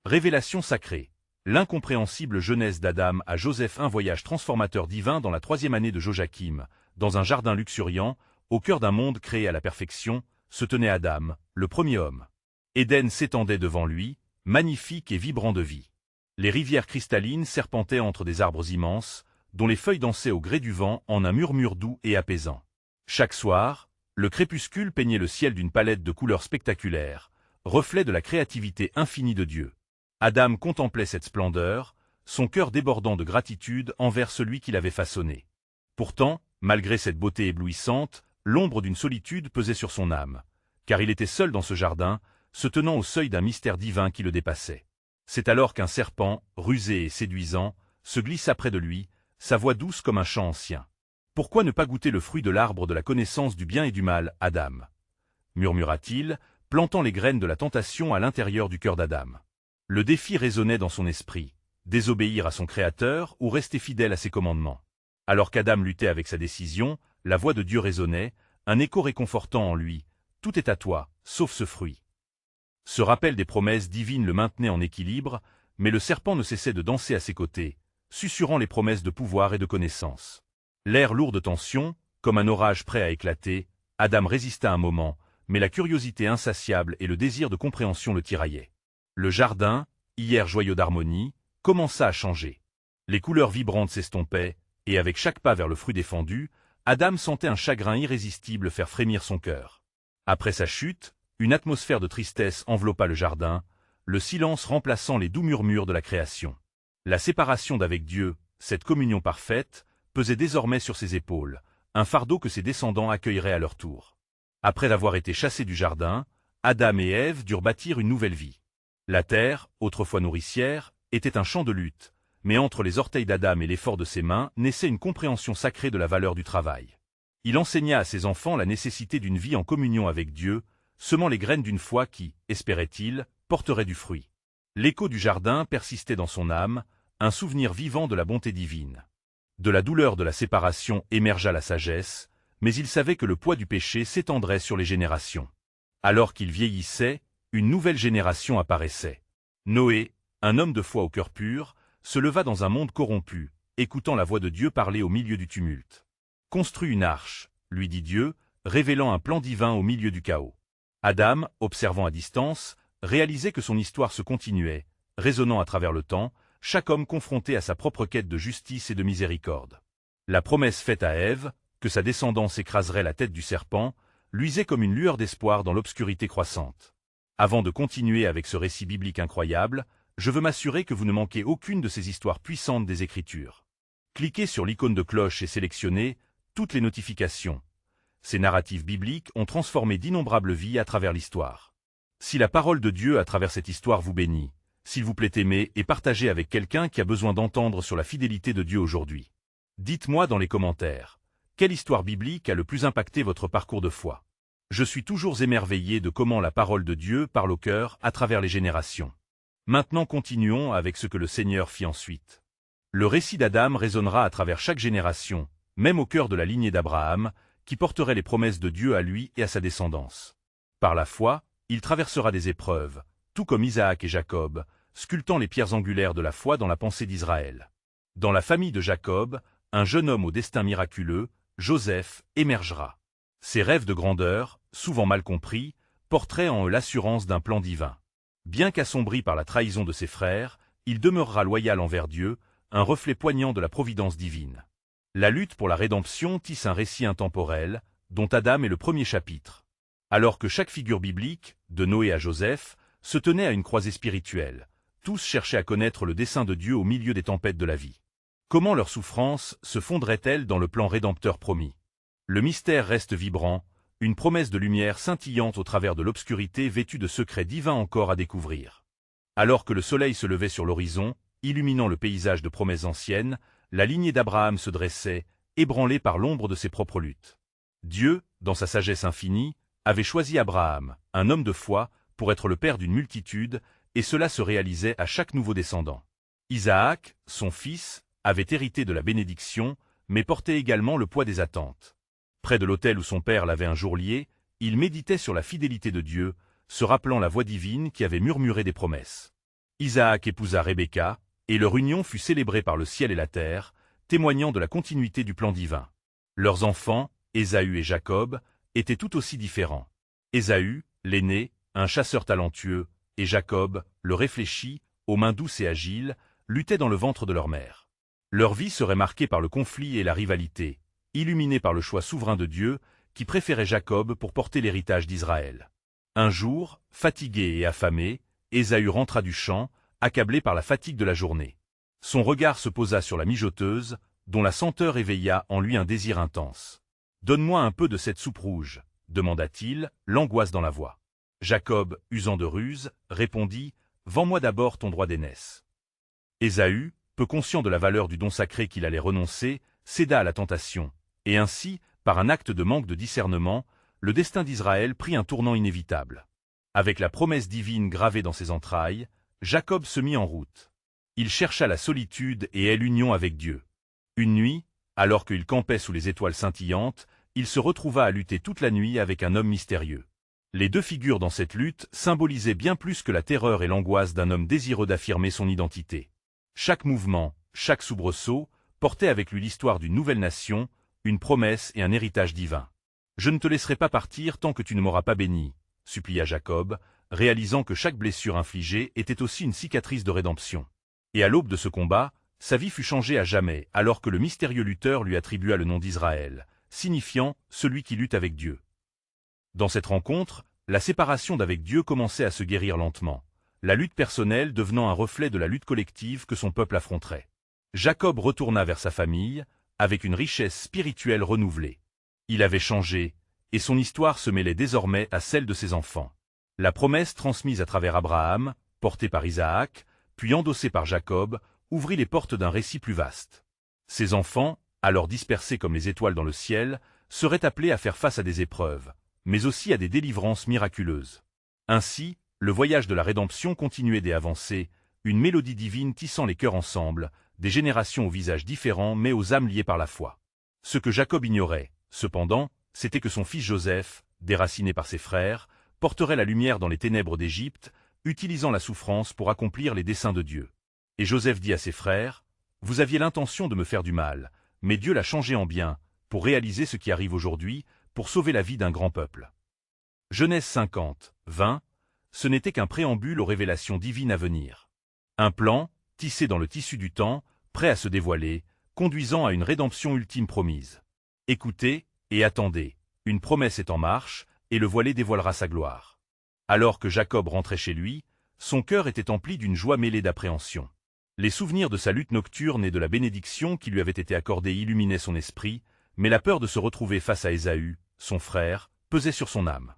Révélation sacrée. L'incompréhensible jeunesse d'Adam à Joseph, un voyage transformateur divin dans la 3e année de Joachim, dans un jardin luxuriant, au cœur d'un monde créé à la perfection, se tenait Adam, le premier homme. Éden s'étendait devant lui, magnifique et vibrant de vie. Les rivières cristallines serpentaient entre des arbres immenses, dont les feuilles dansaient au gré du vent en un murmure doux et apaisant. Chaque soir, le crépuscule peignait le ciel d'une palette de couleurs spectaculaires, reflet de la créativité infinie de Dieu. Adam contemplait cette splendeur, son cœur débordant de gratitude envers celui qui l'avait façonné. Pourtant, malgré cette beauté éblouissante, l'ombre d'une solitude pesait sur son âme, car il était seul dans ce jardin, se tenant au seuil d'un mystère divin qui le dépassait. C'est alors qu'un serpent, rusé et séduisant, se glissa près de lui, sa voix douce comme un chant ancien. « Pourquoi ne pas goûter le fruit de l'arbre de la connaissance du bien et du mal, Adam ?» murmura-t-il, plantant les graines de la tentation à l'intérieur du cœur d'Adam. Le défi résonnait dans son esprit, désobéir à son Créateur ou rester fidèle à ses commandements. Alors qu'Adam luttait avec sa décision, la voix de Dieu résonnait, un écho réconfortant en lui, « Tout est à toi, sauf ce fruit. » Ce rappel des promesses divines le maintenait en équilibre, mais le serpent ne cessait de danser à ses côtés, susurrant les promesses de pouvoir et de connaissance. L'air lourd de tension, comme un orage prêt à éclater, Adam résista un moment, mais la curiosité insatiable et le désir de compréhension le tiraillaient. Le jardin, hier joyeux d'harmonie, commença à changer. Les couleurs vibrantes s'estompaient, et avec chaque pas vers le fruit défendu, Adam sentait un chagrin irrésistible faire frémir son cœur. Après sa chute, une atmosphère de tristesse enveloppa le jardin, le silence remplaçant les doux murmures de la création. La séparation d'avec Dieu, cette communion parfaite, pesait désormais sur ses épaules, un fardeau que ses descendants accueilleraient à leur tour. Après avoir été chassés du jardin, Adam et Ève durent bâtir une nouvelle vie. La terre, autrefois nourricière, était un champ de lutte, mais entre les orteils d'Adam et l'effort de ses mains naissait une compréhension sacrée de la valeur du travail. Il enseigna à ses enfants la nécessité d'une vie en communion avec Dieu, semant les graines d'une foi qui, espérait-il, porterait du fruit. L'écho du jardin persistait dans son âme, un souvenir vivant de la bonté divine. De la douleur de la séparation émergea la sagesse, mais il savait que le poids du péché s'étendrait sur les générations. Alors qu'il vieillissait, une nouvelle génération apparaissait. Noé, un homme de foi au cœur pur, se leva dans un monde corrompu, écoutant la voix de Dieu parler au milieu du tumulte. « Construis une arche, lui dit Dieu, révélant un plan divin au milieu du chaos. » Adam, observant à distance, réalisait que son histoire se continuait, résonnant à travers le temps, chaque homme confronté à sa propre quête de justice et de miséricorde. La promesse faite à Ève, que sa descendance écraserait la tête du serpent, luisait comme une lueur d'espoir dans l'obscurité croissante. Avant de continuer avec ce récit biblique incroyable, je veux m'assurer que vous ne manquez aucune de ces histoires puissantes des Écritures. Cliquez sur l'icône de cloche et sélectionnez toutes les notifications. Ces narratifs bibliques ont transformé d'innombrables vies à travers l'histoire. Si la parole de Dieu à travers cette histoire vous bénit, s'il vous plaît aimez et partagez avec quelqu'un qui a besoin d'entendre sur la fidélité de Dieu aujourd'hui. Dites-moi dans les commentaires, quelle histoire biblique a le plus impacté votre parcours de foi? Je suis toujours émerveillé de comment la parole de Dieu parle au cœur à travers les générations. Maintenant continuons avec ce que le Seigneur fit ensuite. Le récit d'Adam résonnera à travers chaque génération, même au cœur de la lignée d'Abraham, qui porterait les promesses de Dieu à lui et à sa descendance. Par la foi, il traversera des épreuves, tout comme Isaac et Jacob, sculptant les pierres angulaires de la foi dans la pensée d'Israël. Dans la famille de Jacob, un jeune homme au destin miraculeux, Joseph, émergera. Ses rêves de grandeur, souvent mal compris, porteraient en eux l'assurance d'un plan divin. Bien qu'assombri par la trahison de ses frères, il demeurera loyal envers Dieu, un reflet poignant de la providence divine. La lutte pour la rédemption tisse un récit intemporel, dont Adam est le premier chapitre. Alors que chaque figure biblique, de Noé à Joseph, se tenait à une croisée spirituelle, tous cherchaient à connaître le dessein de Dieu au milieu des tempêtes de la vie. Comment leur souffrance se fondrait-elle dans le plan rédempteur promis? Le mystère reste vibrant, une promesse de lumière scintillante au travers de l'obscurité vêtue de secrets divins encore à découvrir. Alors que le soleil se levait sur l'horizon, illuminant le paysage de promesses anciennes, la lignée d'Abraham se dressait, ébranlée par l'ombre de ses propres luttes. Dieu, dans sa sagesse infinie, avait choisi Abraham, un homme de foi, pour être le père d'une multitude, et cela se réalisait à chaque nouveau descendant. Isaac, son fils, avait hérité de la bénédiction, mais portait également le poids des attentes. Près de l'autel où son père l'avait un jour lié, il méditait sur la fidélité de Dieu, se rappelant la voix divine qui avait murmuré des promesses. Isaac épousa Rebecca, et leur union fut célébrée par le ciel et la terre, témoignant de la continuité du plan divin. Leurs enfants, Ésaü et Jacob, étaient tout aussi différents. Ésaü, l'aîné, un chasseur talentueux, et Jacob, le réfléchi, aux mains douces et agiles, luttait dans le ventre de leur mère. Leur vie serait marquée par le conflit et la rivalité, illuminée par le choix souverain de Dieu, qui préférait Jacob pour porter l'héritage d'Israël. Un jour, fatigué et affamé, Ésaü rentra du champ, accablé par la fatigue de la journée. Son regard se posa sur la mijoteuse, dont la senteur éveilla en lui un désir intense. « Donne-moi un peu de cette soupe rouge » demanda-t-il, l'angoisse dans la voix. Jacob, usant de ruse, répondit « Vends-moi d'abord ton droit d'aînesse. » Ésaü, peu conscient de la valeur du don sacré qu'il allait renoncer, céda à la tentation, et ainsi, par un acte de manque de discernement, le destin d'Israël prit un tournant inévitable. Avec la promesse divine gravée dans ses entrailles, Jacob se mit en route. Il chercha la solitude et est l'union avec Dieu. Une nuit, alors qu'il campait sous les étoiles scintillantes, il se retrouva à lutter toute la nuit avec un homme mystérieux. Les deux figures dans cette lutte symbolisaient bien plus que la terreur et l'angoisse d'un homme désireux d'affirmer son identité. Chaque mouvement, chaque soubresaut, portait avec lui l'histoire d'une nouvelle nation, une promesse et un héritage divin. « Je ne te laisserai pas partir tant que tu ne m'auras pas béni », supplia Jacob, réalisant que chaque blessure infligée était aussi une cicatrice de rédemption. Et à l'aube de ce combat, sa vie fut changée à jamais, alors que le mystérieux lutteur lui attribua le nom d'Israël, signifiant « celui qui lutte avec Dieu ». Dans cette rencontre, la séparation d'avec Dieu commençait à se guérir lentement, la lutte personnelle devenant un reflet de la lutte collective que son peuple affronterait. Jacob retourna vers sa famille, avec une richesse spirituelle renouvelée. Il avait changé, et son histoire se mêlait désormais à celle de ses enfants. La promesse transmise à travers Abraham, portée par Isaac, puis endossée par Jacob, ouvrit les portes d'un récit plus vaste. Ses enfants, alors dispersés comme les étoiles dans le ciel, seraient appelés à faire face à des épreuves, mais aussi à des délivrances miraculeuses. Ainsi, le voyage de la rédemption continuait d'avancer, une mélodie divine tissant les cœurs ensemble, des générations aux visages différents mais aux âmes liées par la foi. Ce que Jacob ignorait, cependant, c'était que son fils Joseph, déraciné par ses frères, porterait la lumière dans les ténèbres d'Égypte, utilisant la souffrance pour accomplir les desseins de Dieu. Et Joseph dit à ses frères, « Vous aviez l'intention de me faire du mal, mais Dieu l'a changé en bien, pour réaliser ce qui arrive aujourd'hui, pour sauver la vie d'un grand peuple. » Genèse 50, 20, ce n'était qu'un préambule aux révélations divines à venir. Un plan, tissé dans le tissu du temps, prêt à se dévoiler, conduisant à une rédemption ultime promise. Écoutez et attendez, une promesse est en marche, et le voilé dévoilera sa gloire. Alors que Jacob rentrait chez lui, son cœur était empli d'une joie mêlée d'appréhension. Les souvenirs de sa lutte nocturne et de la bénédiction qui lui avait été accordée illuminaient son esprit, mais la peur de se retrouver face à Ésaü, son frère, pesait sur son âme.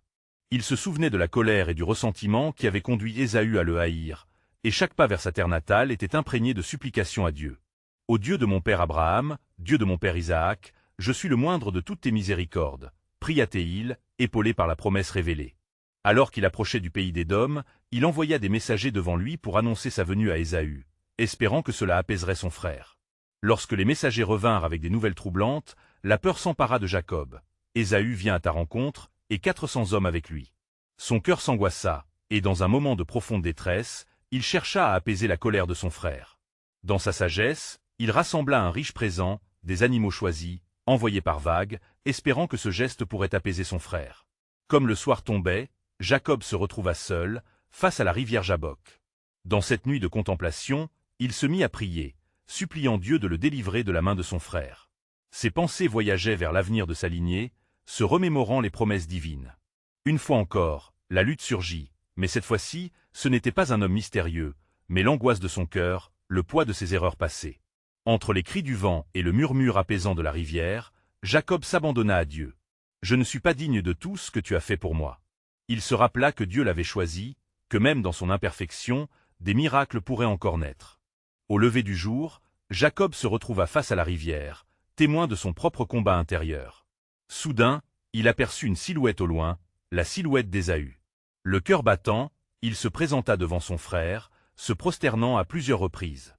Il se souvenait de la colère et du ressentiment qui avaient conduit Ésaü à le haïr, et chaque pas vers sa terre natale était imprégné de supplications à Dieu. « Ô Dieu de mon père Abraham, Dieu de mon père Isaac, je suis le moindre de toutes tes miséricordes, pria-t-il, épaulé par la promesse révélée. Alors qu'il approchait du pays d'Édom, il envoya des messagers devant lui pour annoncer sa venue à Ésaü, espérant que cela apaiserait son frère. Lorsque les messagers revinrent avec des nouvelles troublantes, la peur s'empara de Jacob. Ésaü vient à ta rencontre, et 400 hommes avec lui. Son cœur s'angoissa, et dans un moment de profonde détresse, il chercha à apaiser la colère de son frère. Dans sa sagesse, il rassembla un riche présent, des animaux choisis, envoyés par vagues, espérant que ce geste pourrait apaiser son frère. Comme le soir tombait, Jacob se retrouva seul, face à la rivière Jabbok. Dans cette nuit de contemplation, il se mit à prier, suppliant Dieu de le délivrer de la main de son frère. Ses pensées voyageaient vers l'avenir de sa lignée, se remémorant les promesses divines. Une fois encore, la lutte surgit, mais cette fois-ci, ce n'était pas un homme mystérieux, mais l'angoisse de son cœur, le poids de ses erreurs passées. Entre les cris du vent et le murmure apaisant de la rivière, Jacob s'abandonna à Dieu. « Je ne suis pas digne de tout ce que tu as fait pour moi. » Il se rappela que Dieu l'avait choisi, que même dans son imperfection, des miracles pourraient encore naître. Au lever du jour, Jacob se retrouva face à la rivière, témoin de son propre combat intérieur. Soudain, il aperçut une silhouette au loin, la silhouette d'Ésaü. Le cœur battant, il se présenta devant son frère, se prosternant à plusieurs reprises.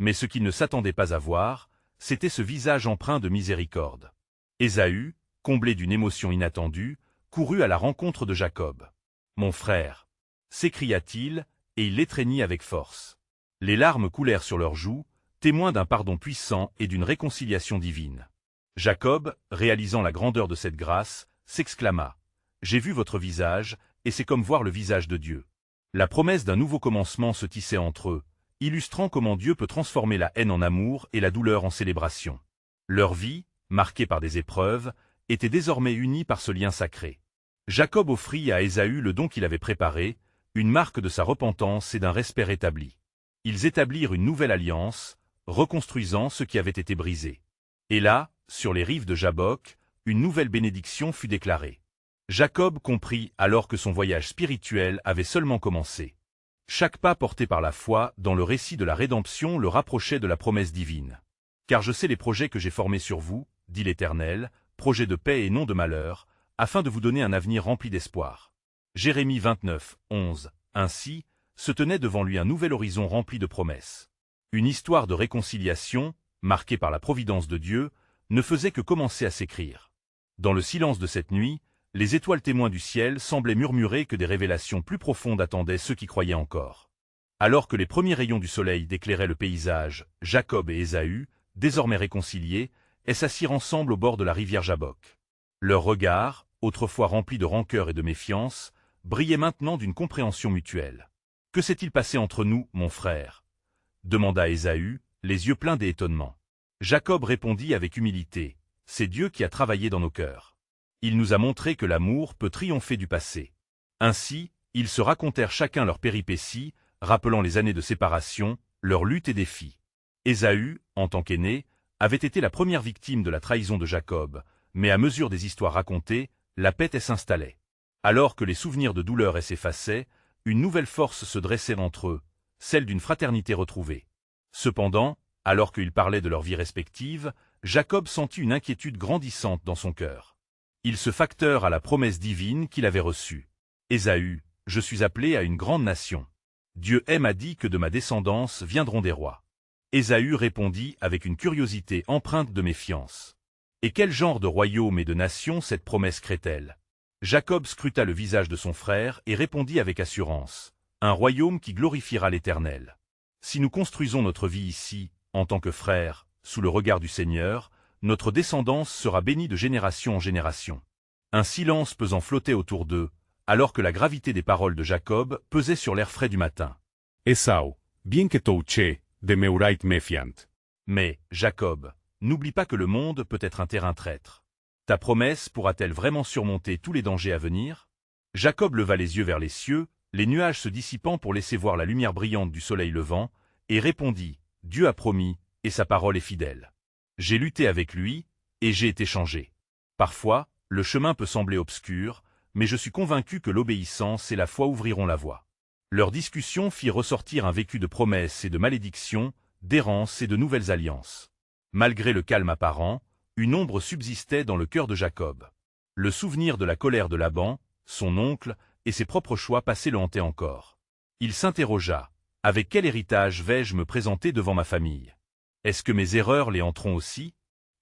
Mais ce qu'il ne s'attendait pas à voir, c'était ce visage empreint de miséricorde. Ésaü, comblé d'une émotion inattendue, courut à la rencontre de Jacob. « Mon frère » s'écria-t-il, et il l'étreignit avec force. Les larmes coulèrent sur leurs joues, témoins d'un pardon puissant et d'une réconciliation divine. Jacob, réalisant la grandeur de cette grâce, s'exclama « J'ai vu votre visage, et c'est comme voir le visage de Dieu. » La promesse d'un nouveau commencement se tissait entre eux, illustrant comment Dieu peut transformer la haine en amour et la douleur en célébration. Leur vie, marquée par des épreuves, était désormais unie par ce lien sacré. Jacob offrit à Ésaü le don qu'il avait préparé, une marque de sa repentance et d'un respect rétabli. Ils établirent une nouvelle alliance, reconstruisant ce qui avait été brisé. Et là, sur les rives de Jabbok, une nouvelle bénédiction fut déclarée. Jacob comprit alors que son voyage spirituel avait seulement commencé. Chaque pas porté par la foi dans le récit de la rédemption le rapprochait de la promesse divine. « Car je sais les projets que j'ai formés sur vous, dit l'Éternel, projets de paix et non de malheur, afin de vous donner un avenir rempli d'espoir. » Jérémie 29, 11. Ainsi, se tenait devant lui un nouvel horizon rempli de promesses. Une histoire de réconciliation, marquée par la providence de Dieu, ne faisait que commencer à s'écrire. Dans le silence de cette nuit, les étoiles témoins du ciel semblaient murmurer que des révélations plus profondes attendaient ceux qui croyaient encore. Alors que les premiers rayons du soleil déclairaient le paysage, Jacob et Ésaü, désormais réconciliés, s'assirent ensemble au bord de la rivière Jabbok. Leurs regards, autrefois remplis de rancœur et de méfiance, brillaient maintenant d'une compréhension mutuelle. « Que s'est-il passé entre nous, mon frère ?» demanda Ésaü, les yeux pleins d'étonnement. Jacob répondit avec humilité, « C'est Dieu qui a travaillé dans nos cœurs. Il nous a montré que l'amour peut triompher du passé. » Ainsi, ils se racontèrent chacun leurs péripéties, rappelant les années de séparation, leurs luttes et défis. Ésaü, en tant qu'aîné, avait été la première victime de la trahison de Jacob, mais à mesure des histoires racontées, la paix s'installait. Alors que les souvenirs de douleur s'effaçaient, une nouvelle force se dressait entre eux, celle d'une fraternité retrouvée. Cependant, alors qu'ils parlaient de leur vie respective, Jacob sentit une inquiétude grandissante dans son cœur. Il se facteur à la promesse divine qu'il avait reçue. « Ésaü, je suis appelé à une grande nation. Dieu m'a dit que de ma descendance viendront des rois. » Ésaü répondit avec une curiosité empreinte de méfiance. « Et quel genre de royaume et de nation cette promesse crée-t-elle » Jacob scruta le visage de son frère et répondit avec assurance. « Un royaume qui glorifiera l'Éternel. Si nous construisons notre vie ici, en tant que frères, sous le regard du Seigneur, notre descendance sera bénie de génération en génération. » Un silence pesant flottait autour d'eux, alors que la gravité des paroles de Jacob pesait sur l'air frais du matin. Esau, bien que touché, de meurait méfiant. Mais, Jacob, n'oublie pas que le monde peut être un terrain traître. Ta promesse pourra-t-elle vraiment surmonter tous les dangers à venir? Jacob leva les yeux vers les cieux, les nuages se dissipant pour laisser voir la lumière brillante du soleil levant, et répondit, « Dieu a promis, et sa parole est fidèle. J'ai lutté avec lui, et j'ai été changé. Parfois, le chemin peut sembler obscur, mais je suis convaincu que l'obéissance et la foi ouvriront la voie. » Leur discussion fit ressortir un vécu de promesses et de malédictions, d'errance et de nouvelles alliances. Malgré le calme apparent, une ombre subsistait dans le cœur de Jacob. Le souvenir de la colère de Laban, son oncle, et ses propres choix passés le hantaient encore. Il s'interrogea. « Avec quel héritage vais-je me présenter devant ma famille? Est-ce que mes erreurs les hanteront aussi ?»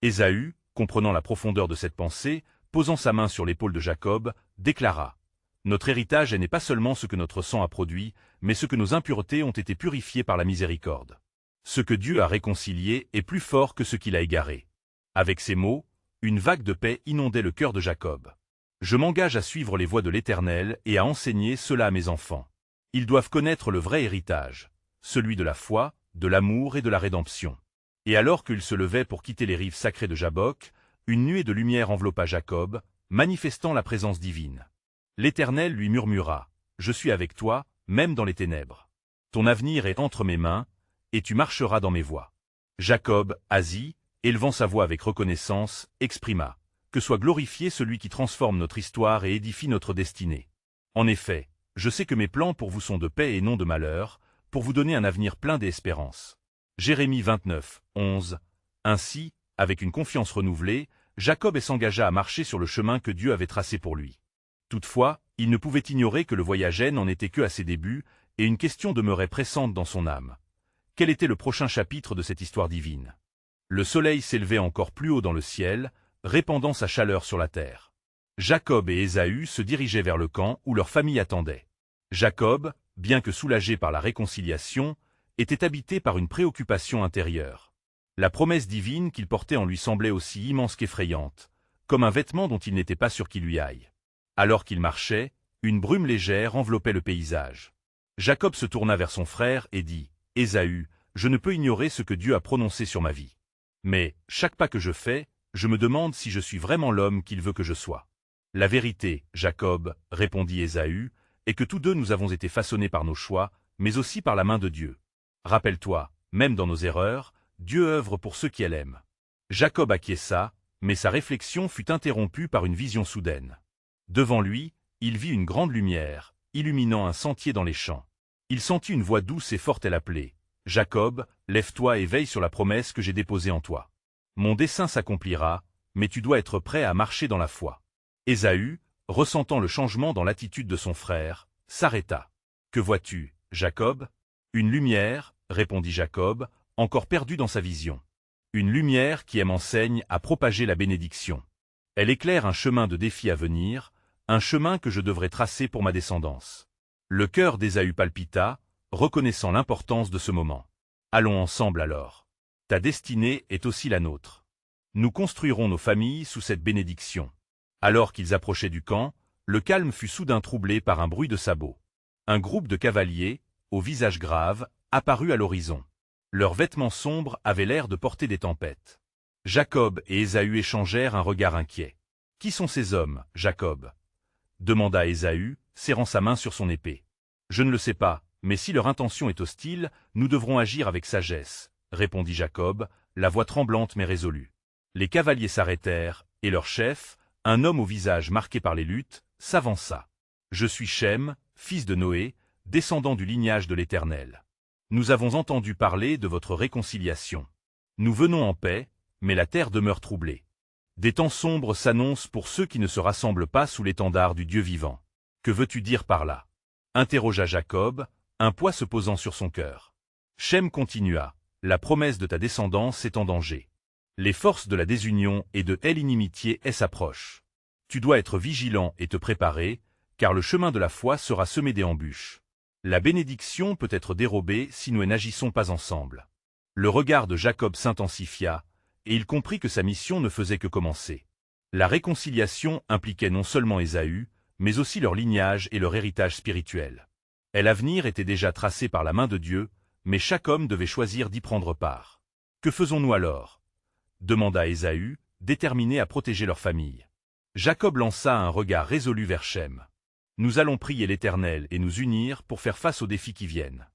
Ésaü, comprenant la profondeur de cette pensée, posant sa main sur l'épaule de Jacob, déclara « Notre héritage n'est pas seulement ce que notre sang a produit, mais ce que nos impuretés ont été purifiées par la miséricorde. Ce que Dieu a réconcilié est plus fort que ce qu'il a égaré. » Avec ces mots, une vague de paix inondait le cœur de Jacob. « Je m'engage à suivre les voies de l'Éternel et à enseigner cela à mes enfants. Ils doivent connaître le vrai héritage, celui de la foi, de l'amour et de la rédemption. » Et alors qu'il se levait pour quitter les rives sacrées de Jabbok, une nuée de lumière enveloppa Jacob, manifestant la présence divine. L'Éternel lui murmura, « Je suis avec toi, même dans les ténèbres. Ton avenir est entre mes mains, et tu marcheras dans mes voies. » Jacob, assis, élevant sa voix avec reconnaissance, exprima, « Que soit glorifié celui qui transforme notre histoire et édifie notre destinée. En effet, je sais que mes plans pour vous sont de paix et non de malheur, pour vous donner un avenir plein d'espérance. » Jérémie 29, 11. Ainsi, avec une confiance renouvelée, Jacob s'engagea à marcher sur le chemin que Dieu avait tracé pour lui. Toutefois, il ne pouvait ignorer que le voyage n'en était que à ses débuts, et une question demeurait pressante dans son âme. Quel était le prochain chapitre de cette histoire divine? Le soleil s'élevait encore plus haut dans le ciel, répandant sa chaleur sur la terre. Jacob et Ésaü se dirigeaient vers le camp où leur famille attendait. Jacob, bien que soulagé par la réconciliation, était habité par une préoccupation intérieure. La promesse divine qu'il portait en lui semblait aussi immense qu'effrayante, comme un vêtement dont il n'était pas sûr qu'il lui aille. Alors qu'il marchait, une brume légère enveloppait le paysage. Jacob se tourna vers son frère et dit « Ésaü, je ne peux ignorer ce que Dieu a prononcé sur ma vie. Mais, chaque pas que je fais, je me demande si je suis vraiment l'homme qu'il veut que je sois. » « La vérité, Jacob, répondit Ésaü, est que tous deux nous avons été façonnés par nos choix, mais aussi par la main de Dieu. Rappelle-toi, même dans nos erreurs, Dieu œuvre pour ceux qui l'aiment. » Jacob acquiesça, mais sa réflexion fut interrompue par une vision soudaine. Devant lui, il vit une grande lumière, illuminant un sentier dans les champs. Il sentit une voix douce et forte l'appeler. « Jacob, lève-toi et veille sur la promesse que j'ai déposée en toi. Mon dessein s'accomplira, mais tu dois être prêt à marcher dans la foi. » Ésaü, ressentant le changement dans l'attitude de son frère, s'arrêta. « Que vois-tu, Jacob ?»« Une lumière, répondit Jacob, encore perdu dans sa vision. Une lumière qui m'enseigne à propager la bénédiction. Elle éclaire un chemin de défi à venir, un chemin que je devrais tracer pour ma descendance. » Le cœur d'Ésaü palpita, reconnaissant l'importance de ce moment. « Allons ensemble alors. Ta destinée est aussi la nôtre. Nous construirons nos familles sous cette bénédiction. » Alors qu'ils approchaient du camp, le calme fut soudain troublé par un bruit de sabots. Un groupe de cavaliers, au visage grave, apparut à l'horizon. Leurs vêtements sombres avaient l'air de porter des tempêtes. Jacob et Ésaü échangèrent un regard inquiet. « Qui sont ces hommes, Jacob ?» demanda Ésaü, serrant sa main sur son épée. « Je ne le sais pas, mais si leur intention est hostile, nous devrons agir avec sagesse, » répondit Jacob, la voix tremblante mais résolue. Les cavaliers s'arrêtèrent, et leur chef, un homme au visage marqué par les luttes, s'avança. « Je suis Shem, fils de Noé, descendant du lignage de l'Éternel. Nous avons entendu parler de votre réconciliation. Nous venons en paix, mais la terre demeure troublée. Des temps sombres s'annoncent pour ceux qui ne se rassemblent pas sous l'étendard du Dieu vivant. Que veux-tu dire par là ?» interrogea Jacob, un poids se posant sur son cœur. Shem continua. « La promesse de ta descendance est en danger. Les forces de la désunion et de l'inimitié s'approchent. Tu dois être vigilant et te préparer, car le chemin de la foi sera semé d'embûches. La bénédiction peut être dérobée si nous n'agissons pas ensemble. » Le regard de Jacob s'intensifia, et il comprit que sa mission ne faisait que commencer. La réconciliation impliquait non seulement Ésaü, mais aussi leur lignage et leur héritage spirituel. L'avenir était déjà tracé par la main de Dieu, mais chaque homme devait choisir d'y prendre part. « Que faisons-nous alors ?» demanda Ésaü, déterminé à protéger leur famille. Jacob lança un regard résolu vers Shem. « Nous allons prier l'Éternel et nous unir pour faire face aux défis qui viennent.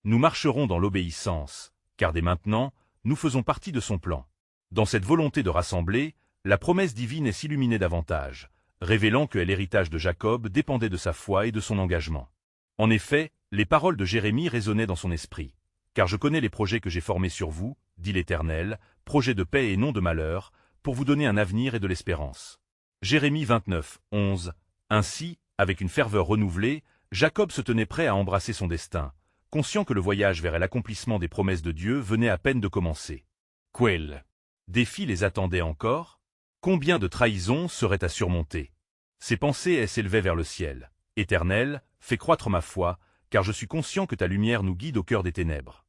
Nous marcherons dans l'obéissance, car dès maintenant, nous faisons partie de son plan. » Dans cette volonté de rassembler, la promesse divine s'illuminait davantage, révélant que l'héritage de Jacob dépendait de sa foi et de son engagement. En effet, les paroles de Jérémie résonnaient dans son esprit. « Car je connais les projets que j'ai formés sur vous, dit l'Éternel, projets de paix et non de malheur, pour vous donner un avenir et de l'espérance. » Jérémie 29, 11. Ainsi, avec une ferveur renouvelée, Jacob se tenait prêt à embrasser son destin, conscient que le voyage vers l'accomplissement des promesses de Dieu venait à peine de commencer. Quel défi les attendait encore? Combien de trahisons seraient à surmonter? Ses pensées s'élevaient vers le ciel. « Éternel, fais croître ma foi, car je suis conscient que ta lumière nous guide au cœur des ténèbres. »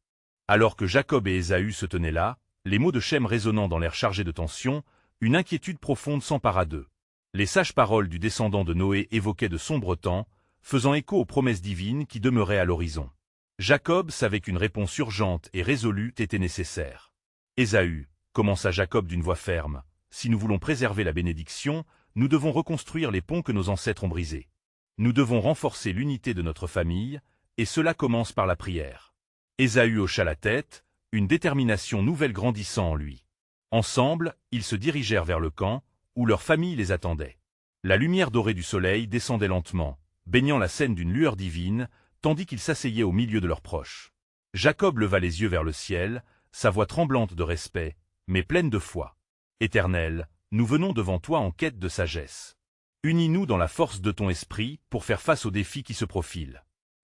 Alors que Jacob et Ésaü se tenaient là, les mots de Shem résonnant dans l'air chargé de tension, une inquiétude profonde s'empara d'eux. Les sages paroles du descendant de Noé évoquaient de sombres temps, faisant écho aux promesses divines qui demeuraient à l'horizon. Jacob savait qu'une réponse urgente et résolue était nécessaire. « Ésaü, commença Jacob d'une voix ferme, si nous voulons préserver la bénédiction, nous devons reconstruire les ponts que nos ancêtres ont brisés. Nous devons renforcer l'unité de notre famille, et cela commence par la prière. » Ésaü hocha la tête, une détermination nouvelle grandissant en lui. Ensemble, ils se dirigèrent vers le camp, où leur famille les attendait. La lumière dorée du soleil descendait lentement, baignant la scène d'une lueur divine, tandis qu'ils s'asseyaient au milieu de leurs proches. Jacob leva les yeux vers le ciel, sa voix tremblante de respect, mais pleine de foi. « Éternel, nous venons devant toi en quête de sagesse. Unis-nous dans la force de ton esprit pour faire face aux défis qui se profilent. »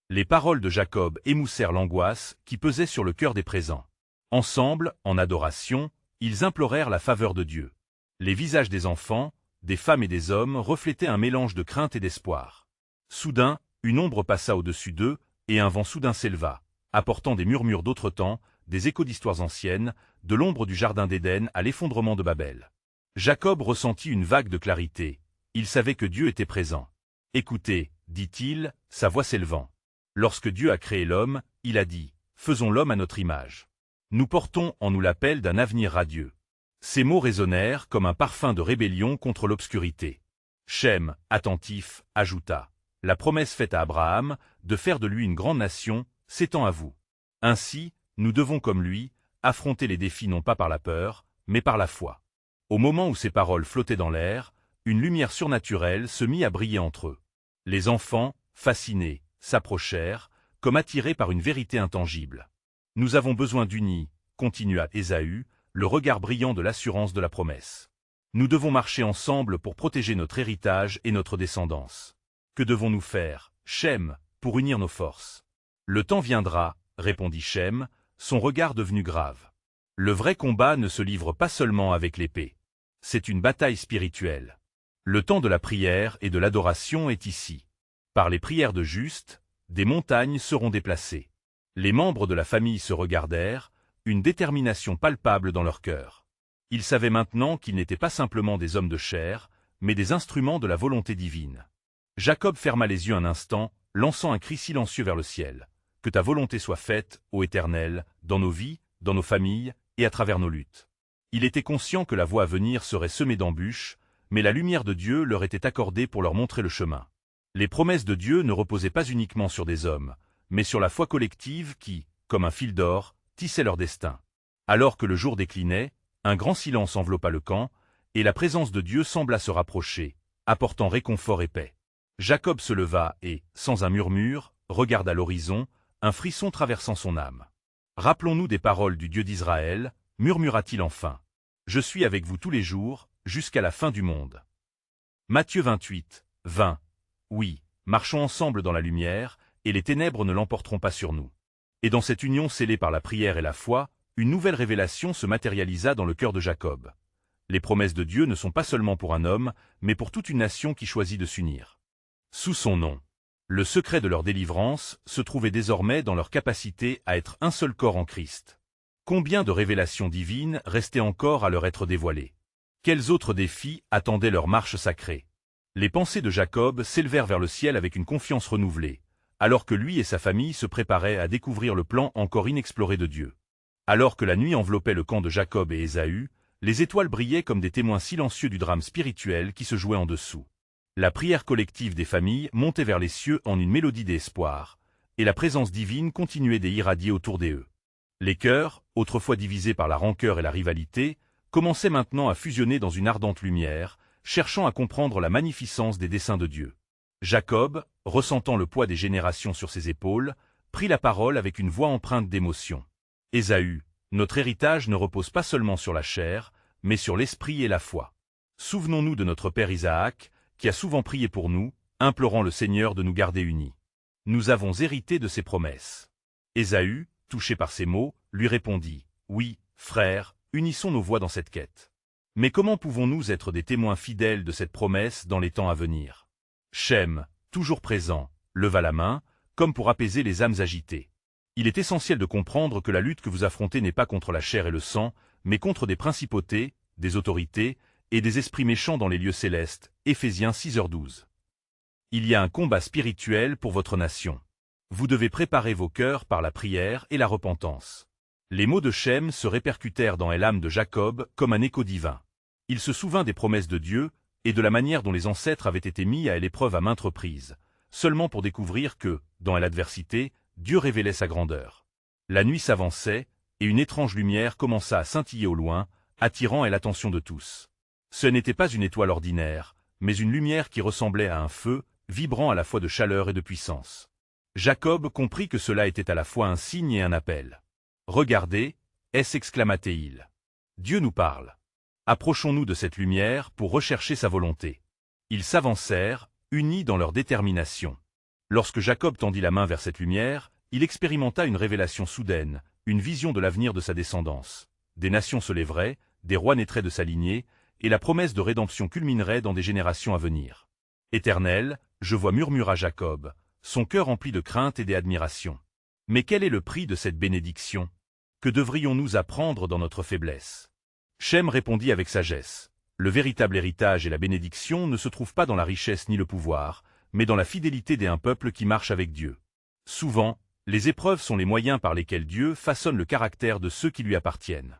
Les paroles de Jacob émoussèrent l'angoisse qui pesait sur le cœur des présents. Ensemble, en adoration, ils implorèrent la faveur de Dieu. Les visages des enfants, des femmes et des hommes reflétaient un mélange de crainte et d'espoir. Soudain, une ombre passa au-dessus d'eux, Et un vent soudain s'éleva, apportant des murmures d'autre temps, des échos d'histoires anciennes, de l'ombre du jardin d'Éden à l'effondrement de Babel. Jacob ressentit une vague de clarité. Il savait que Dieu était présent. « Écoutez, dit-il, sa voix s'élevant. Lorsque Dieu a créé l'homme, il a dit, « Faisons l'homme à notre image. Nous portons en nous l'appel d'un avenir radieux. » Ces mots résonnèrent comme un parfum de rébellion contre l'obscurité. Shem, attentif, ajouta, « La promesse faite à Abraham, de faire de lui une grande nation, s'étend à vous. Ainsi, nous devons comme lui, affronter les défis non pas par la peur, mais par la foi. » Au moment où ces paroles flottaient dans l'air, une lumière surnaturelle se mit à briller entre eux. Les enfants, fascinés, s'approchèrent, comme attirés par une vérité intangible. « Nous avons besoin d'unis, » continua Ésaü, le regard brillant de l'assurance de la promesse. « Nous devons marcher ensemble pour protéger notre héritage et notre descendance. Que devons-nous faire, Shem, pour unir nos forces? » « Le temps viendra, » répondit Shem, son regard devenu grave. « Le vrai combat ne se livre pas seulement avec l'épée. C'est une bataille spirituelle. Le temps de la prière et de l'adoration est ici. Par les prières de justes, des montagnes seront déplacées. » Les membres de la famille se regardèrent, une détermination palpable dans leur cœur. Ils savaient maintenant qu'ils n'étaient pas simplement des hommes de chair, mais des instruments de la volonté divine. Jacob ferma les yeux un instant, lançant un cri silencieux vers le ciel. « Que ta volonté soit faite, ô Éternel, dans nos vies, dans nos familles et à travers nos luttes. » Il était conscient que la voie à venir serait semée d'embûches, mais la lumière de Dieu leur était accordée pour leur montrer le chemin. Les promesses de Dieu ne reposaient pas uniquement sur des hommes, mais sur la foi collective qui, comme un fil d'or, tissait leur destin. Alors que le jour déclinait, un grand silence enveloppa le camp, et la présence de Dieu sembla se rapprocher, apportant réconfort et paix. Jacob se leva et, sans un murmure, regarda l'horizon, un frisson traversant son âme. « Rappelons-nous des paroles du Dieu d'Israël, » murmura-t-il enfin. « Je suis avec vous tous les jours, jusqu'à la fin du monde. » Matthieu 28, 20. Oui, marchons ensemble dans la lumière, et les ténèbres ne l'emporteront pas sur nous. Et dans cette union scellée par la prière et la foi, une nouvelle révélation se matérialisa dans le cœur de Jacob. Les promesses de Dieu ne sont pas seulement pour un homme, mais pour toute une nation qui choisit de s'unir. Sous son nom. Le secret de leur délivrance se trouvait désormais dans leur capacité à être un seul corps en Christ. Combien de révélations divines restaient encore à leur être dévoilées? Quels autres défis attendaient leur marche sacrée? Les pensées de Jacob s'élevèrent vers le ciel avec une confiance renouvelée, alors que lui et sa famille se préparaient à découvrir le plan encore inexploré de Dieu. Alors que la nuit enveloppait le camp de Jacob et Ésaü, les étoiles brillaient comme des témoins silencieux du drame spirituel qui se jouait en dessous. La prière collective des familles montait vers les cieux en une mélodie d'espoir, et la présence divine continuait d'irradier autour d'eux. Les cœurs, autrefois divisés par la rancœur et la rivalité, commençaient maintenant à fusionner dans une ardente lumière, cherchant à comprendre la magnificence des desseins de Dieu. Jacob, ressentant le poids des générations sur ses épaules, prit la parole avec une voix empreinte d'émotion. « Ésaü, notre héritage ne repose pas seulement sur la chair, mais sur l'esprit et la foi. Souvenons-nous de notre père Isaac, qui a souvent prié pour nous, implorant le Seigneur de nous garder unis. Nous avons hérité de ses promesses. » Ésaü, touché par ces mots, lui répondit, « Oui, frère, unissons nos voix dans cette quête. Mais comment pouvons-nous être des témoins fidèles de cette promesse dans les temps à venir ?» Shem, toujours présent, leva la main, comme pour apaiser les âmes agitées. « Il est essentiel de comprendre que la lutte que vous affrontez n'est pas contre la chair et le sang, mais contre des principautés, des autorités, et des esprits méchants dans les lieux célestes. » Éphésiens 6h12. Il y a un combat spirituel pour votre nation. Vous devez préparer vos cœurs par la prière et la repentance. Les mots de Shem se répercutèrent dans l'âme de Jacob comme un écho divin. Il se souvint des promesses de Dieu et de la manière dont les ancêtres avaient été mis à l'épreuve à maintes reprises, seulement pour découvrir que, dans l'adversité, Dieu révélait sa grandeur. La nuit s'avançait, et une étrange lumière commença à scintiller au loin, attirant l'attention de tous. Ce n'était pas une étoile ordinaire, mais une lumière qui ressemblait à un feu, vibrant à la fois de chaleur et de puissance. Jacob comprit que cela était à la fois un signe et un appel. « Regardez, s'exclama-t-il. Dieu nous parle. Approchons-nous de cette lumière pour rechercher sa volonté. » Ils s'avancèrent, unis dans leur détermination. Lorsque Jacob tendit la main vers cette lumière, il expérimenta une révélation soudaine, une vision de l'avenir de sa descendance. Des nations se lèveraient, des rois naîtraient de sa lignée, et la promesse de rédemption culminerait dans des générations à venir. « Éternel, je vois, murmura Jacob, son cœur empli de crainte et d'admiration. Mais quel est le prix de cette bénédiction? Que devrions-nous apprendre dans notre faiblesse? Shem répondit avec sagesse. Le véritable héritage et la bénédiction ne se trouvent pas dans la richesse ni le pouvoir, mais dans la fidélité d'un peuple qui marche avec Dieu. Souvent, les épreuves sont les moyens par lesquels Dieu façonne le caractère de ceux qui lui appartiennent.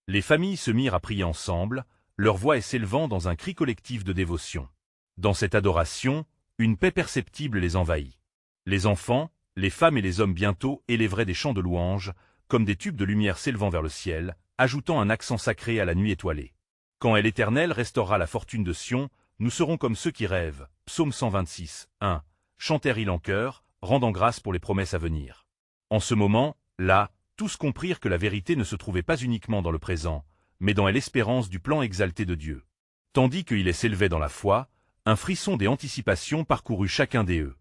Les familles se mirent à prier ensemble, leur voix s'élevant dans un cri collectif de dévotion. Dans cette adoration, une paix perceptible les envahit. Les enfants, les femmes et les hommes bientôt élèveraient des chants de louanges, comme des tubes de lumière s'élevant vers le ciel, ajoutant un accent sacré à la nuit étoilée. Quand l'Éternel restaurera la fortune de Sion, nous serons comme ceux qui rêvent. Psaume 126, 1. Chantèrent-ils en chœur, rendant grâce pour les promesses à venir. En ce moment, là, tous comprirent que la vérité ne se trouvait pas uniquement dans le présent, mais dans l'espérance du plan exalté de Dieu. Tandis qu'ils s'élevaient dans la foi, un frisson des anticipations parcourut chacun d'eux.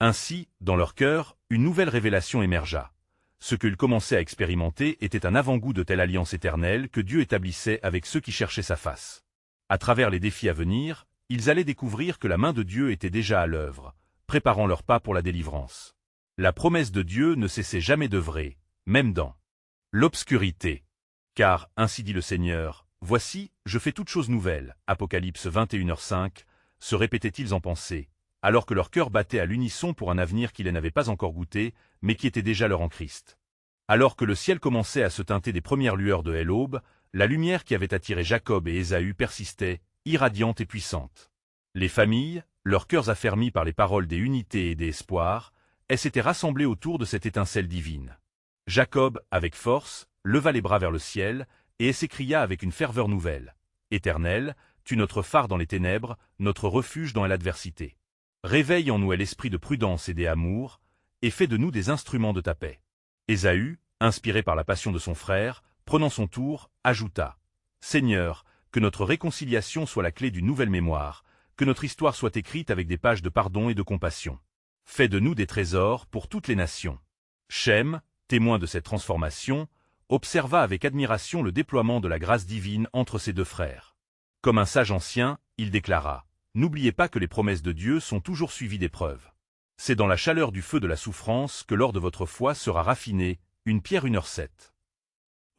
Ainsi, dans leur cœur, une nouvelle révélation émergea. Ce qu'ils commençaient à expérimenter était un avant-goût de telle alliance éternelle que Dieu établissait avec ceux qui cherchaient sa face. À travers les défis à venir, ils allaient découvrir que la main de Dieu était déjà à l'œuvre, préparant leurs pas pour la délivrance. La promesse de Dieu ne cessait jamais d'œuvrer, même dans l'obscurité. Car, ainsi dit le Seigneur, « Voici, je fais toutes choses nouvelles. » Apocalypse 21h5, se répétaient-ils en pensée, alors que leur cœur battait à l'unisson pour un avenir qu'ils n'avaient pas encore goûté, mais qui était déjà leur en Christ. Alors que le ciel commençait à se teinter des premières lueurs de l'aube, la lumière qui avait attiré Jacob et Ésaü persistait, irradiante et puissante. Les familles, leurs cœurs affermis par les paroles des unités et des espoirs, elles s'étaient rassemblées autour de cette étincelle divine. Jacob, avec force, leva les bras vers le ciel, et s'écria avec une ferveur nouvelle. « Éternel, tu notre phare dans les ténèbres, notre refuge dans l'adversité. Réveille en nous l'esprit de prudence et d'amour, et fais de nous des instruments de ta paix. » Ésaü, inspiré par la passion de son frère, prenant son tour, ajouta « Seigneur, que notre réconciliation soit la clé d'une nouvelle mémoire, que notre histoire soit écrite avec des pages de pardon et de compassion. Fais de nous des trésors pour toutes les nations. » Shem, témoin de cette transformation, observa avec admiration le déploiement de la grâce divine entre ses deux frères. Comme un sage ancien, il déclara « N'oubliez pas que les promesses de Dieu sont toujours suivies d'épreuves. C'est dans la chaleur du feu de la souffrance que l'or de votre foi sera raffiné, une pierre 1h7. »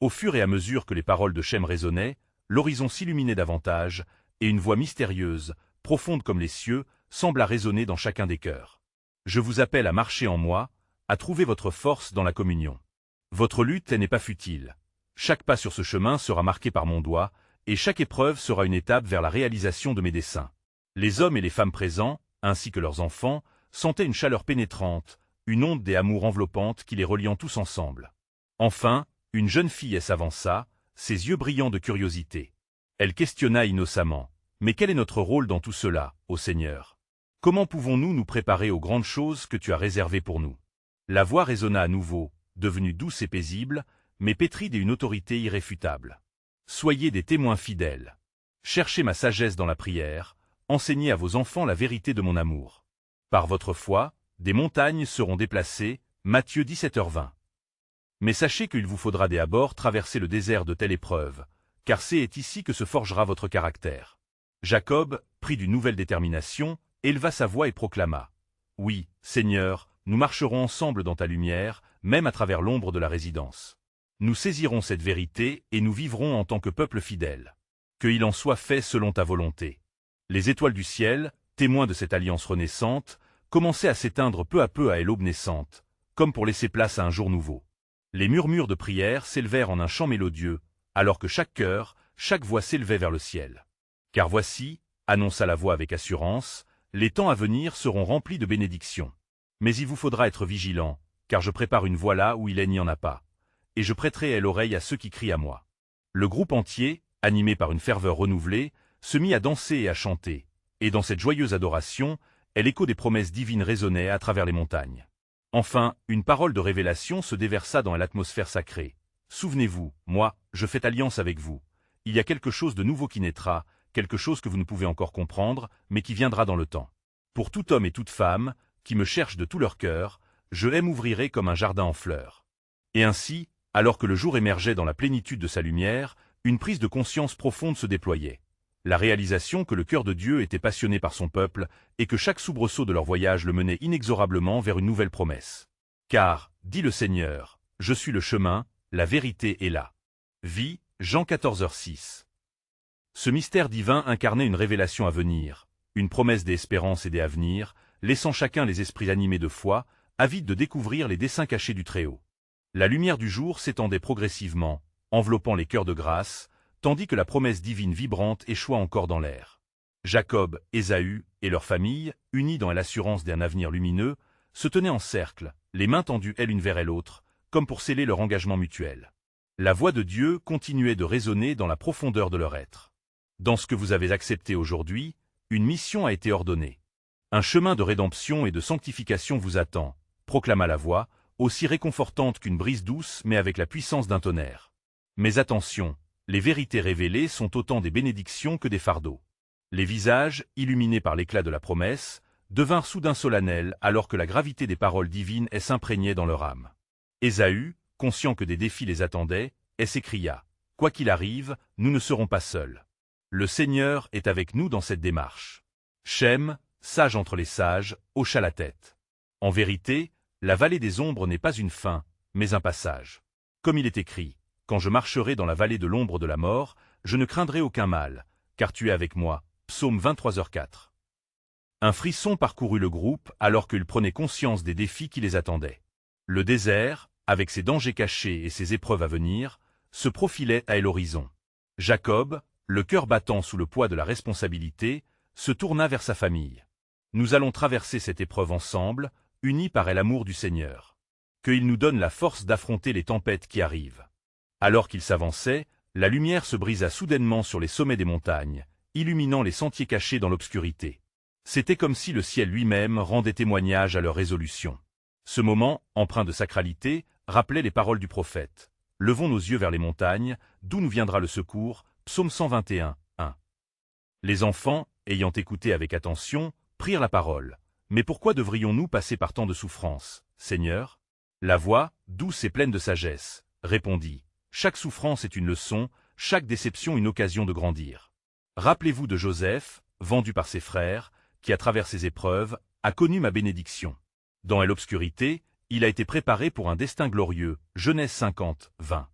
Au fur et à mesure que les paroles de Shem résonnaient, l'horizon s'illuminait davantage, et une voix mystérieuse, profonde comme les cieux, sembla résonner dans chacun des cœurs. « Je vous appelle à marcher en moi, à trouver votre force dans la communion. Votre lutte n'est pas futile. Chaque pas sur ce chemin sera marqué par mon doigt, et chaque épreuve sera une étape vers la réalisation de mes desseins. » Les hommes et les femmes présents, ainsi que leurs enfants, sentaient une chaleur pénétrante, une onde des amours enveloppantes qui les reliant tous ensemble. Enfin, une jeune fille s'avança, ses yeux brillants de curiosité. Elle questionna innocemment. « Mais quel est notre rôle dans tout cela, ô Seigneur? Comment pouvons-nous nous préparer aux grandes choses que tu as réservées pour nous ?» La voix résonna à nouveau, devenue douce et paisible, mais pétrie d'une autorité irréfutable. « Soyez des témoins fidèles. Cherchez ma sagesse dans la prière, enseignez à vos enfants la vérité de mon amour. Par votre foi, des montagnes seront déplacées. » Matthieu 17h20. Mais sachez qu'il vous faudra dès abord traverser le désert de telle épreuve, car c'est ici que se forgera votre caractère. Jacob, pris d'une nouvelle détermination, éleva sa voix et proclama « Oui, Seigneur, nous marcherons ensemble dans ta lumière, même à travers l'ombre de la résidence. Nous saisirons cette vérité et nous vivrons en tant que peuple fidèle. Qu'il en soit fait selon ta volonté. » Les étoiles du ciel, témoins de cette alliance renaissante, commençaient à s'éteindre peu à peu à l'aube naissante, comme pour laisser place à un jour nouveau. Les murmures de prière s'élevèrent en un chant mélodieux, alors que chaque cœur, chaque voix s'élevait vers le ciel. « Car voici, » annonça la voix avec assurance, « les temps à venir seront remplis de bénédictions. Mais il vous faudra être vigilant, car je prépare une voie là où il n'y en a pas, et je prêterai l'oreille à ceux qui crient à moi. » Le groupe entier, animé par une ferveur renouvelée, se mit à danser et à chanter, et dans cette joyeuse adoration, l'écho des promesses divines résonnait à travers les montagnes. Enfin, une parole de révélation se déversa dans l'atmosphère sacrée. « Souvenez-vous, moi, je fais alliance avec vous. Il y a quelque chose de nouveau qui naîtra, quelque chose que vous ne pouvez encore comprendre, mais qui viendra dans le temps. Pour tout homme et toute femme, qui me cherchent de tout leur cœur, je m'ouvrirai comme un jardin en fleurs. » Et ainsi, alors que le jour émergeait dans la plénitude de sa lumière, une prise de conscience profonde se déployait. la réalisation que le cœur de Dieu était passionné par son peuple et que chaque soubresaut de leur voyage le menait inexorablement vers une nouvelle promesse. Car, dit le Seigneur, je suis le chemin, la vérité et la vie, Jean 14h6. Ce mystère divin incarnait une révélation à venir, une promesse des espérances et des avenirs, laissant chacun les esprits animés de foi, avides de découvrir les desseins cachés du Très-Haut. La lumière du jour s'étendait progressivement, enveloppant les cœurs de grâce, tandis que la promesse divine vibrante échoua encore dans l'air. Jacob, Ésaü et leur famille, unis dans l'assurance d'un avenir lumineux, se tenaient en cercle, les mains tendues l'une vers l'autre, comme pour sceller leur engagement mutuel. La voix de Dieu continuait de résonner dans la profondeur de leur être. Dans ce que vous avez accepté aujourd'hui, une mission a été ordonnée. Un chemin de rédemption et de sanctification vous attend, proclama la voix, aussi réconfortante qu'une brise douce mais avec la puissance d'un tonnerre. Mais attention, les vérités révélées sont autant des bénédictions que des fardeaux. Les visages, illuminés par l'éclat de la promesse, devinrent soudain solennels alors que la gravité des paroles divines s'imprégnait dans leur âme. Ésaü, conscient que des défis les attendaient, s'écria « Quoi qu'il arrive, nous ne serons pas seuls. Le Seigneur est avec nous dans cette démarche. » Shem, sage entre les sages, hocha la tête. En vérité, la vallée des ombres n'est pas une fin, mais un passage. Comme il est écrit, « Quand je marcherai dans la vallée de l'ombre de la mort, je ne craindrai aucun mal, car tu es avec moi. » Psaume 23h4. Un frisson parcourut le groupe alors qu'ils prenaient conscience des défis qui les attendaient. Le désert, avec ses dangers cachés et ses épreuves à venir, se profilait à l'horizon. Jacob, le cœur battant sous le poids de la responsabilité, se tourna vers sa famille. « Nous allons traverser cette épreuve ensemble, unis par l'amour du Seigneur. Qu'il nous donne la force d'affronter les tempêtes qui arrivent. » Alors qu'ils s'avançaient, la lumière se brisa soudainement sur les sommets des montagnes, illuminant les sentiers cachés dans l'obscurité. C'était comme si le ciel lui-même rendait témoignage à leur résolution. Ce moment, empreint de sacralité, rappelait les paroles du prophète. « Levons nos yeux vers les montagnes, d'où nous viendra le secours » Psaume 121, 1. Les enfants, ayant écouté avec attention, prirent la parole. « Mais pourquoi devrions-nous passer par tant de souffrances, Seigneur ?» La voix, douce et pleine de sagesse, répondit. « Chaque souffrance est une leçon, chaque déception une occasion de grandir. Rappelez-vous de Joseph, vendu par ses frères, qui à travers ses épreuves, a connu ma bénédiction. Dans l'obscurité, il a été préparé pour un destin glorieux. » Genèse 50, 20.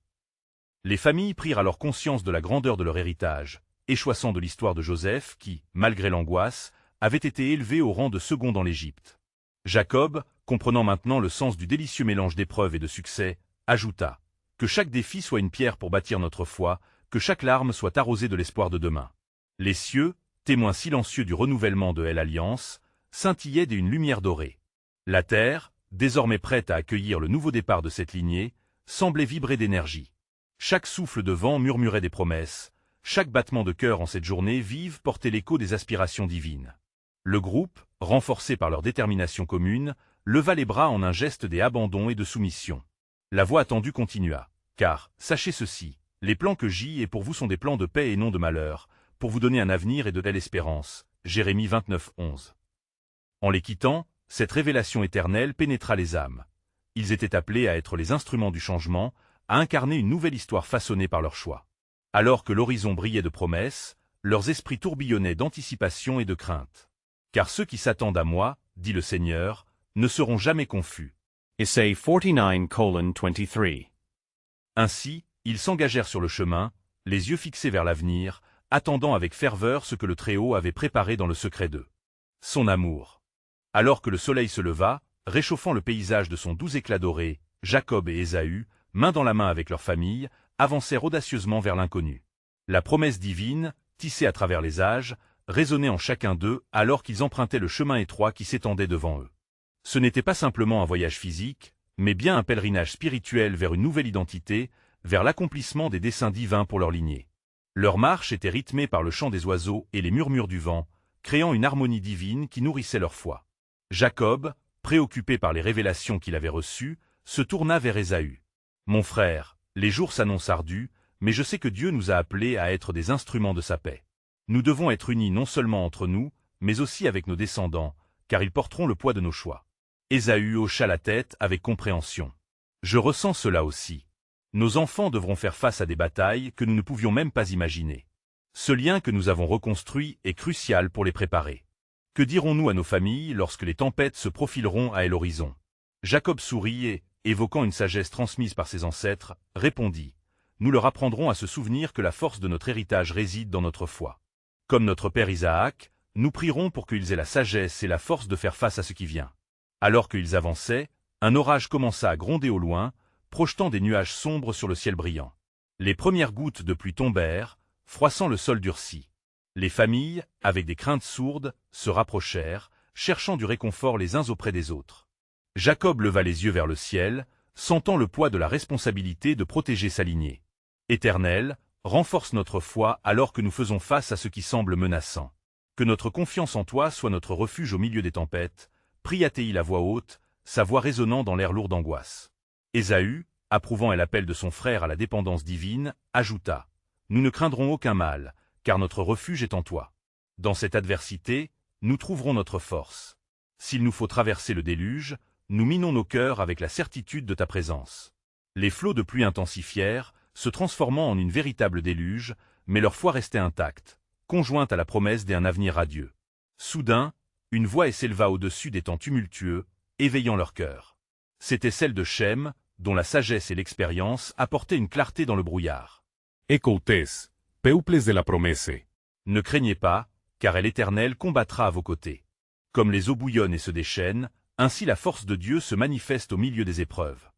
Les familles prirent alors conscience de la grandeur de leur héritage, échoissant de l'histoire de Joseph qui, malgré l'angoisse, avait été élevé au rang de second dans l'Égypte. Jacob, comprenant maintenant le sens du délicieux mélange d'épreuves et de succès, ajouta « Que chaque défi soit une pierre pour bâtir notre foi, que chaque larme soit arrosée de l'espoir de demain. » Les cieux, témoins silencieux du renouvellement de l'Alliance, scintillaient d'une lumière dorée. La terre, désormais prête à accueillir le nouveau départ de cette lignée, semblait vibrer d'énergie. Chaque souffle de vent murmurait des promesses, chaque battement de cœur en cette journée vive portait l'écho des aspirations divines. Le groupe, renforcé par leur détermination commune, leva les bras en un geste d'abandon et de soumission. La voix attendue continua. « Car, sachez ceci, les plans que j'ai pour vous sont des plans de paix et non de malheur, pour vous donner un avenir et de belle espérance. » Jérémie 29, 11. En les quittant, cette révélation éternelle pénétra les âmes. Ils étaient appelés à être les instruments du changement, à incarner une nouvelle histoire façonnée par leur choix. Alors que l'horizon brillait de promesses, leurs esprits tourbillonnaient d'anticipation et de crainte. « Car ceux qui s'attendent à moi, dit le Seigneur, ne seront jamais confus. » Essay 49:23. Ainsi, ils s'engagèrent sur le chemin, les yeux fixés vers l'avenir, attendant avec ferveur ce que le Très-Haut avait préparé dans le secret d'eux. Son amour. Alors que le soleil se leva, réchauffant le paysage de son doux éclat doré, Jacob et Ésaü, main dans la main avec leur famille, avancèrent audacieusement vers l'inconnu. La promesse divine, tissée à travers les âges, résonnait en chacun d'eux alors qu'ils empruntaient le chemin étroit qui s'étendait devant eux. Ce n'était pas simplement un voyage physique, mais bien un pèlerinage spirituel vers une nouvelle identité, vers l'accomplissement des desseins divins pour leur lignée. Leur marche était rythmée par le chant des oiseaux et les murmures du vent, créant une harmonie divine qui nourrissait leur foi. Jacob, préoccupé par les révélations qu'il avait reçues, se tourna vers Ésaü. « Mon frère, les jours s'annoncent ardus, mais je sais que Dieu nous a appelés à être des instruments de sa paix. Nous devons être unis non seulement entre nous, mais aussi avec nos descendants, car ils porteront le poids de nos choix. » Ésaü hocha la tête avec compréhension. « Je ressens cela aussi. Nos enfants devront faire face à des batailles que nous ne pouvions même pas imaginer. Ce lien que nous avons reconstruit est crucial pour les préparer. Que dirons-nous à nos familles lorsque les tempêtes se profileront à l'horizon? Jacob sourit et, évoquant une sagesse transmise par ses ancêtres, répondit: Nous leur apprendrons à se souvenir que la force de notre héritage réside dans notre foi. Comme notre père Isaac, nous prierons pour qu'ils aient la sagesse et la force de faire face à ce qui vient. Alors qu'ils avançaient, un orage commença à gronder au loin, projetant des nuages sombres sur le ciel brillant. Les premières gouttes de pluie tombèrent, froissant le sol durci. Les familles, avec des craintes sourdes, se rapprochèrent, cherchant du réconfort les uns auprès des autres. Jacob leva les yeux vers le ciel, sentant le poids de la responsabilité de protéger sa lignée. Éternel, renforce notre foi alors que nous faisons face à ce qui semble menaçant. Que notre confiance en toi soit notre refuge au milieu des tempêtes, pria-t-il à voix haute, sa voix résonnant dans l'air lourd d'angoisse. Ésaü, approuvant l'appel de son frère à la dépendance divine, ajouta: Nous ne craindrons aucun mal, car notre refuge est en toi. Dans cette adversité, nous trouverons notre force. S'il nous faut traverser le déluge, nous minons nos cœurs avec la certitude de ta présence. Les flots de pluie intensifièrent, se transformant en une véritable déluge, mais leur foi restait intacte, conjointe à la promesse d'un avenir radieux. Soudain, une voix s'éleva au-dessus des temps tumultueux, éveillant leur cœur. C'était celle de Shem, dont la sagesse et l'expérience apportaient une clarté dans le brouillard. Écoutez, peuples de la promesse. Ne craignez pas, car l'Éternel combattra à vos côtés. Comme les eaux bouillonnent et se déchaînent, ainsi la force de Dieu se manifeste au milieu des épreuves.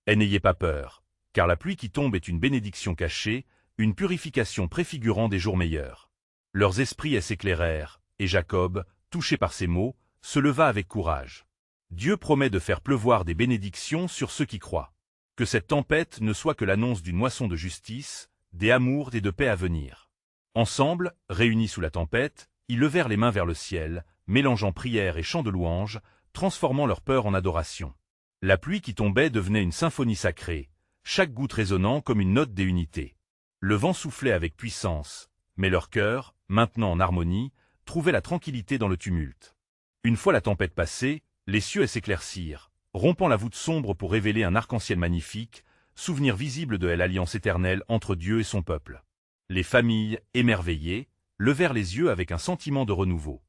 Et n'ayez pas peur, car la pluie qui tombe est une bénédiction cachée, une purification préfigurant des jours meilleurs. Leurs esprits s'éclairèrent, et Jacob, touché par ces mots, se leva avec courage. Dieu promet de faire pleuvoir des bénédictions sur ceux qui croient. Que cette tempête ne soit que l'annonce d'une moisson de justice, des amours et de paix à venir. Ensemble, réunis sous la tempête, ils levèrent les mains vers le ciel, mélangeant prière et chant de louange, transformant leur peur en adoration. La pluie qui tombait devenait une symphonie sacrée, chaque goutte résonnant comme une note des unités. Le vent soufflait avec puissance, mais leur cœur, maintenant en harmonie, trouvait la tranquillité dans le tumulte. Une fois la tempête passée, les cieux s'éclaircirent, rompant la voûte sombre pour révéler un arc-en-ciel magnifique, souvenir visible de l'alliance éternelle entre Dieu et son peuple. Les familles, émerveillées, levèrent les yeux avec un sentiment de renouveau.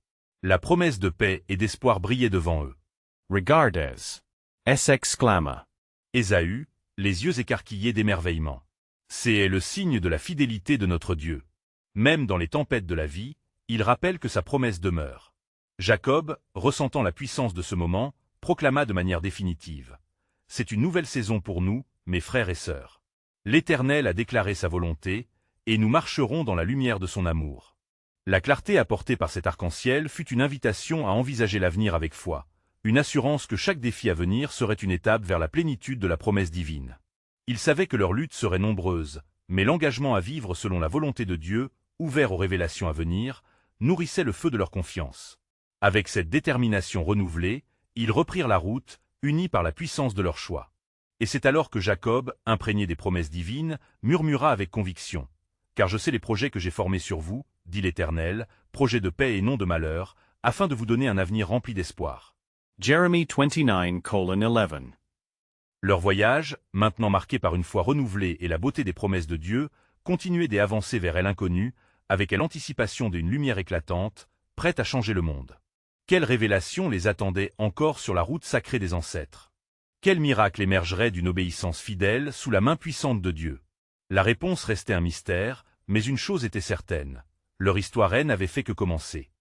La promesse de paix et d'espoir brillait devant eux. Regardes. Exclama. Ésaü, les yeux écarquillés d'émerveillement. C'est le signe de la fidélité de notre Dieu. Même dans les tempêtes de la vie, il rappelle que sa promesse demeure. Jacob, ressentant la puissance de ce moment, proclama de manière définitive: C'est une nouvelle saison pour nous, mes frères et sœurs. L'Éternel a déclaré sa volonté, et nous marcherons dans la lumière de son amour. La clarté apportée par cet arc-en-ciel fut une invitation à envisager l'avenir avec foi, une assurance que chaque défi à venir serait une étape vers la plénitude de la promesse divine. Ils savaient que leurs luttes seraient nombreuses, mais l'engagement à vivre selon la volonté de Dieu, ouvert aux révélations à venir, nourrissait le feu de leur confiance. Avec cette détermination renouvelée, ils reprirent la route, unis par la puissance de leur choix. Et c'est alors que Jacob, imprégné des promesses divines, murmura avec conviction: Car je sais les projets que j'ai formés sur vous, dit l'Éternel, projets de paix et non de malheur, afin de vous donner un avenir rempli d'espoir. Jérémie 29:11. Leur voyage, maintenant marqué par une foi renouvelée et la beauté des promesses de Dieu, continuait d'avancer vers l'inconnu, avec l'anticipation d'une lumière éclatante, prête à changer le monde. Quelle révélation les attendait encore sur la route sacrée des ancêtres? Quel miracle émergerait d'une obéissance fidèle sous la main puissante de Dieu? La réponse restait un mystère, mais une chose était certaine: leur histoire n'avait fait que commencer.